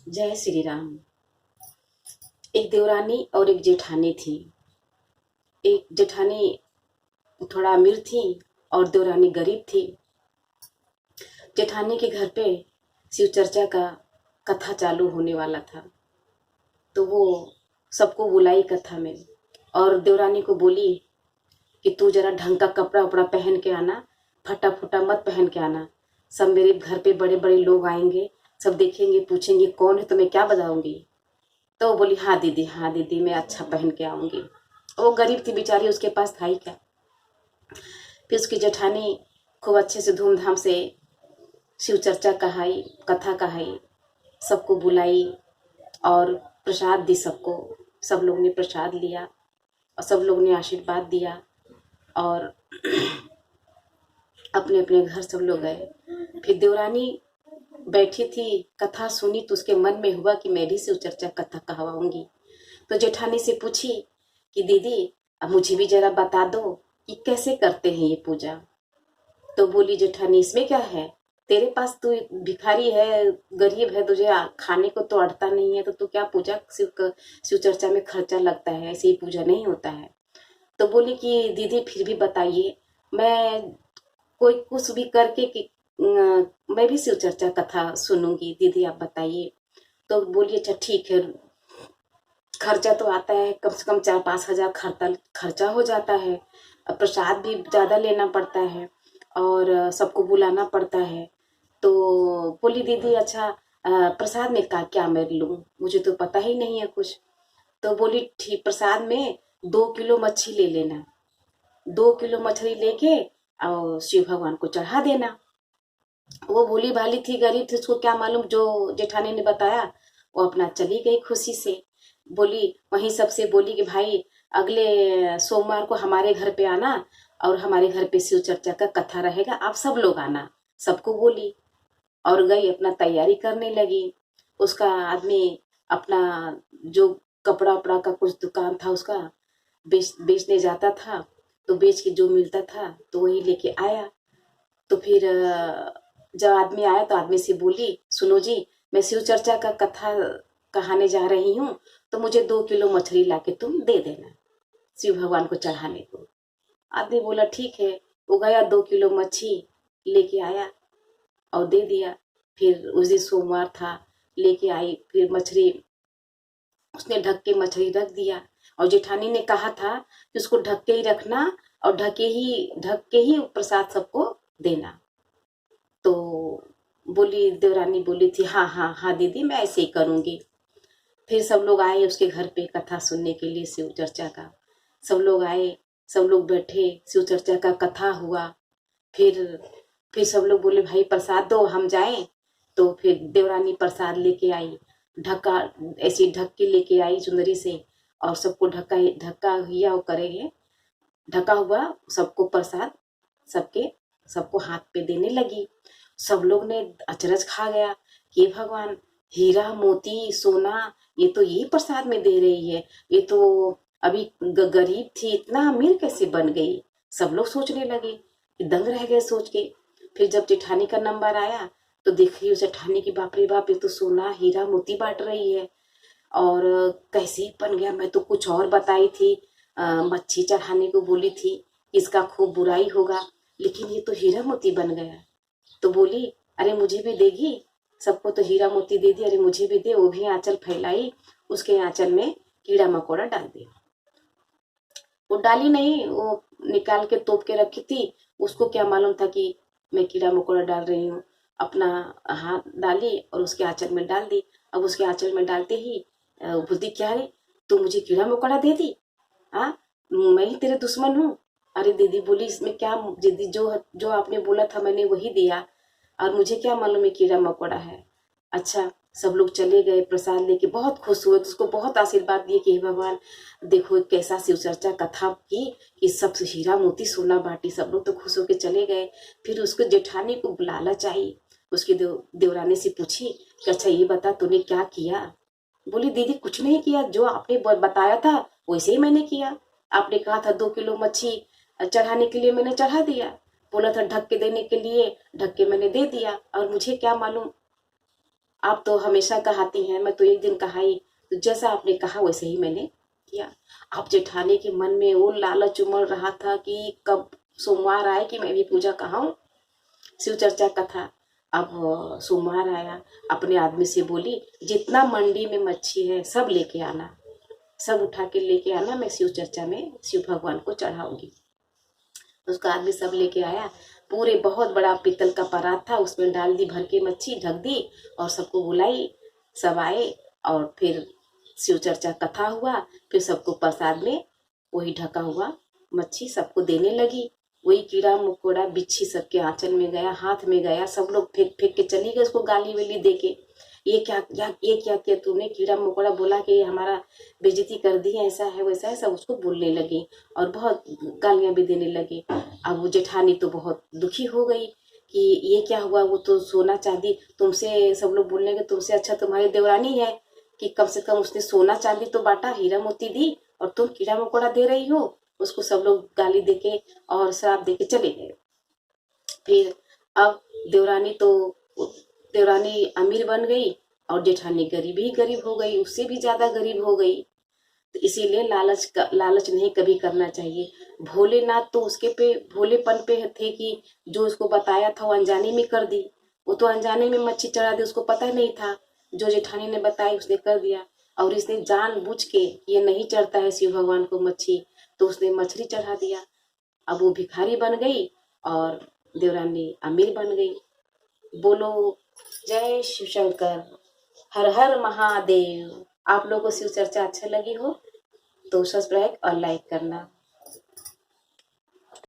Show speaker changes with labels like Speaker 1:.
Speaker 1: जय श्री राम। एक देवरानी और एक जेठानी थी। एक जेठानी थोड़ा अमीर थी और देवरानी गरीब थी। जेठानी के घर पे शिव चर्चा का कथा चालू होने वाला था, तो वो सबको बुलाई कथा में और देवरानी को बोली कि तू जरा ढंग का कपड़ा उपड़ा पहन के आना, फटा फुटा मत पहन के आना। सब मेरे घर पे बड़े बड़े लोग आएंगे, सब देखेंगे, पूछेंगे कौन है, तो मैं क्या बताऊंगी। तो वो बोली हाँ दीदी, हाँ दीदी, मैं अच्छा पहन के आऊंगी। वो गरीब थी बेचारी, उसके पास था ही क्या। फिर उसकी जेठानी खूब अच्छे से धूमधाम से शिव चर्चा कहाई, कथा कहाई, सबको बुलाई और प्रसाद दी सबको। सब लोग ने प्रसाद लिया और सब लोग ने आशीर्वाद दिया और अपने अपने घर सब लोग गए। फिर देवरानी बैठी थी, कथा सुनी, तो उसके मन में हुआ कि मैं भी शिव चर्चा कथा कहवाऊंगी। तो जेठानी से पूछी कि दीदी अब मुझे भी जरा बता दो कि कैसे करते हैं ये पूजा। तो बोली जेठानी इसमें क्या है, तेरे पास तू भिखारी है, गरीब है, तुझे खाने को तो अड़ता नहीं है, तो तू क्या पूजा, शिव चर्चा में खर्चा लगता है, ऐसे ही पूजा नहीं होता है। तो बोली कि दीदी फिर भी बताइए, मैं कोई कुछ भी करके कि मैं भी शिव चर्चा कथा सुनूंगी, दीदी आप बताइए। तो बोली अच्छा ठीक है, खर्चा तो आता है, कम से कम 4-5 हजार खर्चा हो जाता है। प्रसाद भी ज्यादा लेना पड़ता है और सबको बुलाना पड़ता है। तो बोली दीदी अच्छा प्रसाद में का क्या मैं लूं, मुझे तो पता ही नहीं है कुछ। तो बोली ठीक, प्रसाद में 2 किलो मच्छी ले लेना, 2 किलो मछली लेके और शिव भगवान को चढ़ा देना। वो भोली भाली थी, गरीब थी, उसको क्या मालूम, जो जेठानी ने बताया वो अपना चली गई खुशी से। बोली वहीं सबसे बोली कि भाई अगले सोमवार को हमारे घर पे आना और हमारे घर पे शिव चर्चा का कथा रहेगा, आप सब लोग आना। सबको बोली और गई, अपना तैयारी करने लगी। उसका आदमी अपना जो कपड़ा उपड़ा का कुछ दुकान था उसका बेचने जाता था, तो बेच के जो मिलता था तो वही लेके आया। तो फिर जब आदमी आया तो आदमी से बोली सुनो जी, मैं शिव चर्चा का कथा कहाने जा रही हूँ, तो मुझे 2 किलो मछली लाके तुम दे देना शिव भगवान को चढ़ाने को। आदमी बोला ठीक है। वो गया 2 किलो मच्छी लेके आया और दे दिया। फिर उस दिन सोमवार था, लेके आई, फिर मछली उसने ढक के मछली रख दिया। और जेठानी ने कहा था कि उसको ढक के ही रखना और ढक के ही प्रसाद सबको देना। तो बोली देवरानी बोली थी हाँ हाँ हाँ दीदी, मैं ऐसे ही करूंगी। फिर सब लोग आए उसके घर पे कथा सुनने के लिए शिव चर्चा का। सब लोग आए, सब लोग बैठे, शिव चर्चा का कथा हुआ। फिर फिर सब लोग बोले भाई प्रसाद दो, हम जाएं। तो फिर देवरानी प्रसाद लेके आई, ढक्का ऐसी ढक के लेके आई चुंदरी से और सबको ढक्का ढक्का हिया वो करेंगे, ढका हुआ सबको प्रसाद, सबके सबको हाथ पे देने लगी। सब लोग ने अचरज खा गया कि हे भगवान, हीरा मोती सोना ये तो यही प्रसाद में दे रही है, ये तो अभी गरीब थी, इतना अमीर कैसे बन गई। सब लोग सोचने लगे, दंग रह गए सोच के। फिर जब जेठानी का नंबर आया तो देख रही जेठानी की, बाप रे बाप, ये तो सोना हीरा मोती बांट रही है। और कैसे बन गया, मैं तो कुछ और बताई थी, मच्छी चढ़ाने को बोली थी, इसका खूब बुराई होगा, लेकिन ये तो हीरा मोती बन गया। तो बोली अरे मुझे भी देगी, सबको तो हीरा मोती दे दी, अरे मुझे भी दे। वो भी आंचल फैलाई, उसके आंचल में कीड़ा मकोड़ा डाल दिया। वो डाली नहीं, वो निकाल के तोप के रखी थी, उसको क्या मालूम था कि मैं कीड़ा मकोड़ा डाल रही हूँ। अपना हाथ डाली और उसके आंचल में डाल दी। अब उसके आंचल में डालते ही बोलती क्या रे, तू मुझे कीड़ा मकोड़ा दे दी, हाँ मैं ही तेरे दुश्मन हूँ। अरे दीदी बोली इसमें क्या, दीदी जो जो आपने बोला था मैंने वही दिया, और मुझे क्या मालूम है कीड़ा मकोड़ा है। अच्छा, सब लोग चले गए, प्रसाद लेके बहुत खुश हुए, तो उसको बहुत आशीर्वाद दिए कि हे भगवान देखो कैसा शिव चर्चा कथा की कि सब हीरा मोती सोना बाटी। सब लोग तो खुश होके चले गए। फिर उसको जेठानी को बुलाना चाहिए। उसकी देवरानी से पूछी कि अच्छा ये बता तूने क्या किया। बोली दीदी कुछ नहीं किया, जो आपने बताया था वैसे ही मैंने किया। आपने कहा था 2 किलो मच्छी चढ़ाने के लिए, मैंने चढ़ा दिया। बोला था ढक के देने के लिए, ढक के मैंने दे दिया, और मुझे क्या मालूम आप तो हमेशा कहाती हैं, मैं तो एक दिन कहाई, तो जैसा आपने कहा वैसे ही मैंने किया। अब जेठानी के मन में वो लालच उमड़ रहा था कि कब सोमवार आए कि मैं भी पूजा कहाऊं, शिव चर्चा कथा। अब सोमवार आया, अपने आदमी से बोली जितना मंडी में मच्छी है सब लेके आना, सब उठा के लेके आना, मैं शिव चर्चा में शिव भगवान को चढ़ाऊंगी। उसका आदमी सब लेके आया, पूरे बहुत बड़ा पीतल का परात था, उसमें डाल दी भर के मच्छी, ढक दी और सबको बुलाई। सब आए और फिर शिव चर्चा कथा हुआ। फिर सबको प्रसाद में वही ढका हुआ मच्छी सबको देने लगी। वही कीड़ा मकोड़ा बिच्छी सबके आंचल में गया, हाथ में गया, सब लोग फेंक फेंक के चली गए उसको गाली वाली दे के। ये क्या किया तूने, कीड़ा मकोड़ा बोला कि ये हमारा बेइज्जती कर दी है, ऐसा है वैसा है, सब उसको बोलने लगे और बहुत गालियां भी देने लगे। अब वो जेठानी तो बहुत दुखी हो गई कि ये क्या हुआ, वो तो सोना चांदी तुमसे, सब लोग बोलने के तुमसे अच्छा तुम्हारी देवरानी है कि कम से कम उसने सोना चांदी तो बांटा, हीरा मोती दी, और तुम कीड़ा मकोड़ा दे रही हो उसको। सब लोग गाली देके और श्राप देके चले गए। फिर अब देवरानी तो देवरानी अमीर बन गई और जेठानी गरीब ही गरीब हो गई, उससे भी ज्यादा गरीब हो गई। तो इसीलिए लालच नहीं कभी करना चाहिए। भोलेनाथ तो उसके पे भोलेपन पे थे कि जो उसको बताया था वो अनजाने में कर दी। वो तो अनजाने में मच्छी चढ़ा दी, उसको पता नहीं था, जो जेठानी ने बताया उसने कर दिया। और इसने जानबूझ के, ये नहीं चढ़ता है शिव भगवान को मच्छी, तो उसने मछली चढ़ा दिया। अब वो भिखारी बन गई और देवरानी अमीर बन गई। बोलो जय शिव शंकर, हर हर महादेव। आप लोगों को शिव चर्चा अच्छा लगी हो तो सब्सक्राइब और लाइक करना।